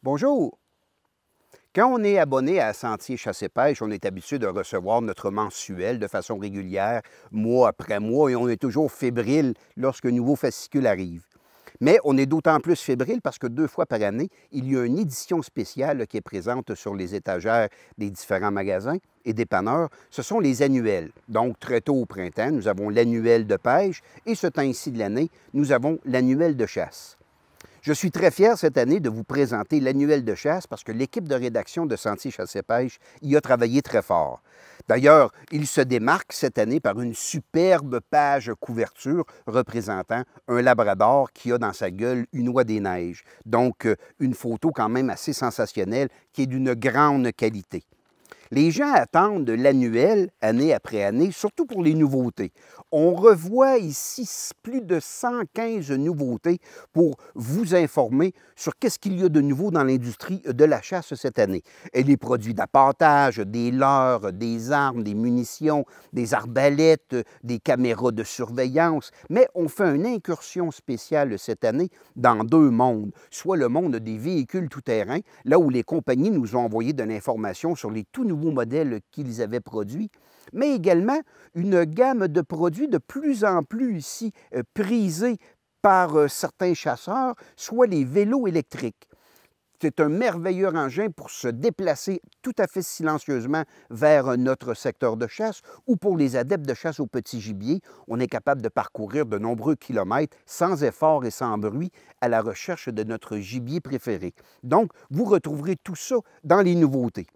Bonjour! Quand on est abonné à Sentier Chasse et Pêche, on est habitué de recevoir notre mensuel de façon régulière, mois après mois, et on est toujours fébrile lorsqu'un nouveau fascicule arrive. Mais on est d'autant plus fébrile parce que 2 fois par année, il y a une édition spéciale qui est présente sur les étagères des différents magasins et dépanneurs. Ce sont les annuels. Donc, très tôt au printemps, nous avons l'annuel de pêche et ce temps-ci de l'année, nous avons l'annuel de chasse. Je suis très fier cette année de vous présenter l'annuel de chasse parce que l'équipe de rédaction de Sentier Chasse et Pêche y a travaillé très fort. D'ailleurs, il se démarque cette année par une superbe page couverture représentant un labrador qui a dans sa gueule une oie des neiges. Donc, une photo quand même assez sensationnelle qui est d'une grande qualité. Les gens attendent de l'annuel, année après année, surtout pour les nouveautés. On revoit ici plus de 115 nouveautés pour vous informer sur qu'est-ce qu'il y a de nouveau dans l'industrie de la chasse cette année. Et les produits d'appâtage, des leurres, des armes, des munitions, des arbalètes, des caméras de surveillance. Mais on fait une incursion spéciale cette année dans 2 mondes, soit le monde des véhicules tout-terrain, là où les compagnies nous ont envoyé de l'information sur les tout nouveaux modèles qu'ils avaient produits, mais également une gamme de produits de plus en plus ici prisés par certains chasseurs, soit les vélos électriques. C'est un merveilleux engin pour se déplacer tout à fait silencieusement vers notre secteur de chasse ou pour les adeptes de chasse au petit gibier. On est capable de parcourir de nombreux kilomètres sans effort et sans bruit à la recherche de notre gibier préféré. Donc, vous retrouverez tout ça dans les nouveautés.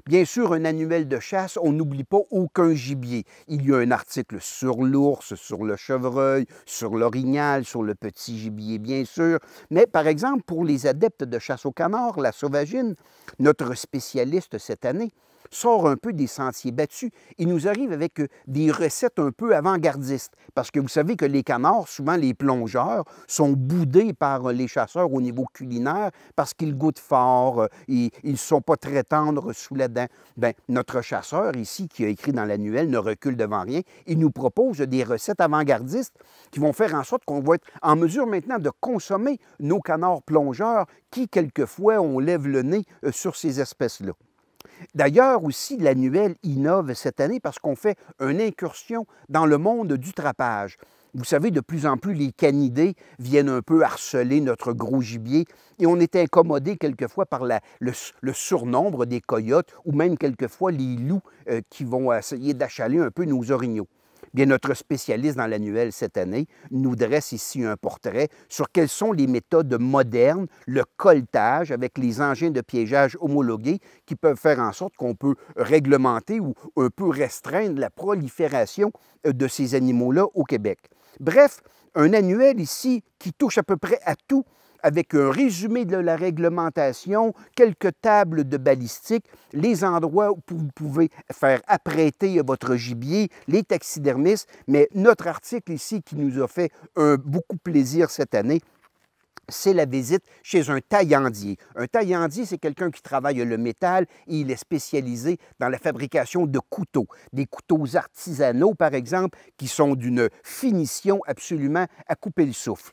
Bien sûr, un annuel de chasse, on n'oublie pas aucun gibier. Il y a un article sur l'ours, sur le chevreuil, sur l'orignal, sur le petit gibier, bien sûr. Mais par exemple, pour les adeptes de chasse au canard, la sauvagine, notre spécialiste cette année, sort un peu des sentiers battus. Il nous arrive avec des recettes un peu avant-gardistes. Parce que vous savez que les canards, souvent les plongeurs, sont boudés par les chasseurs au niveau culinaire parce qu'ils goûtent fort, ils ne sont pas très tendres sous la dent. Bien, notre chasseur ici, qui a écrit dans l'annuel, ne recule devant rien. Il nous propose des recettes avant-gardistes qui vont faire en sorte qu'on va être en mesure maintenant de consommer nos canards plongeurs qui, quelquefois, on lève le nez sur ces espèces-là. D'ailleurs, aussi, l'annuel innove cette année parce qu'on fait une incursion dans le monde du trapage. Vous savez, de plus en plus, les canidés viennent un peu harceler notre gros gibier et on est incommodé quelquefois par le surnombre des coyotes ou même quelquefois les loups qui vont essayer d'achaler un peu nos orignaux. Bien, notre spécialiste dans l'annuel cette année nous dresse ici un portrait sur quelles sont les méthodes modernes, le colletage avec les engins de piégeage homologués qui peuvent faire en sorte qu'on peut réglementer ou un peu restreindre la prolifération de ces animaux-là au Québec. Bref, un annuel ici qui touche à peu près à tout, avec un résumé de la réglementation, quelques tables de balistique, les endroits où vous pouvez faire apprêter votre gibier, les taxidermistes, mais notre article ici qui nous a fait beaucoup plaisir cette année, c'est la visite chez un taillandier. Un taillandier, c'est quelqu'un qui travaille le métal et il est spécialisé dans la fabrication de couteaux. Des couteaux artisanaux, par exemple, qui sont d'une finition absolument à couper le souffle.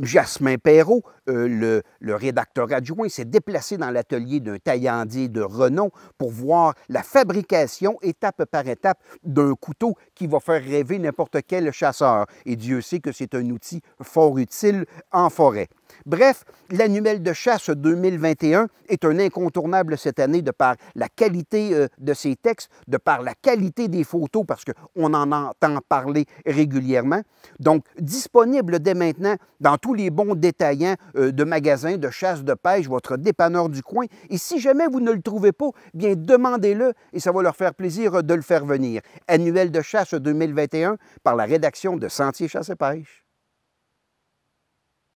Jasmin Perrault, le rédacteur adjoint, s'est déplacé dans l'atelier d'un taillandier de renom pour voir la fabrication, étape par étape, d'un couteau qui va faire rêver n'importe quel chasseur. Et Dieu sait que c'est un outil fort utile en forêt. Bref, l'annuel de chasse 2021 est un incontournable cette année de par la qualité de ses textes, de par la qualité des photos, parce qu'on en entend parler régulièrement. Donc, disponible dès maintenant dans tous les bons détaillants de magasins de chasse de pêche, votre dépanneur du coin. Et si jamais vous ne le trouvez pas, bien demandez-le et ça va leur faire plaisir de le faire venir. Annuel de chasse 2021 par la rédaction de Sentier Chasse et Pêche.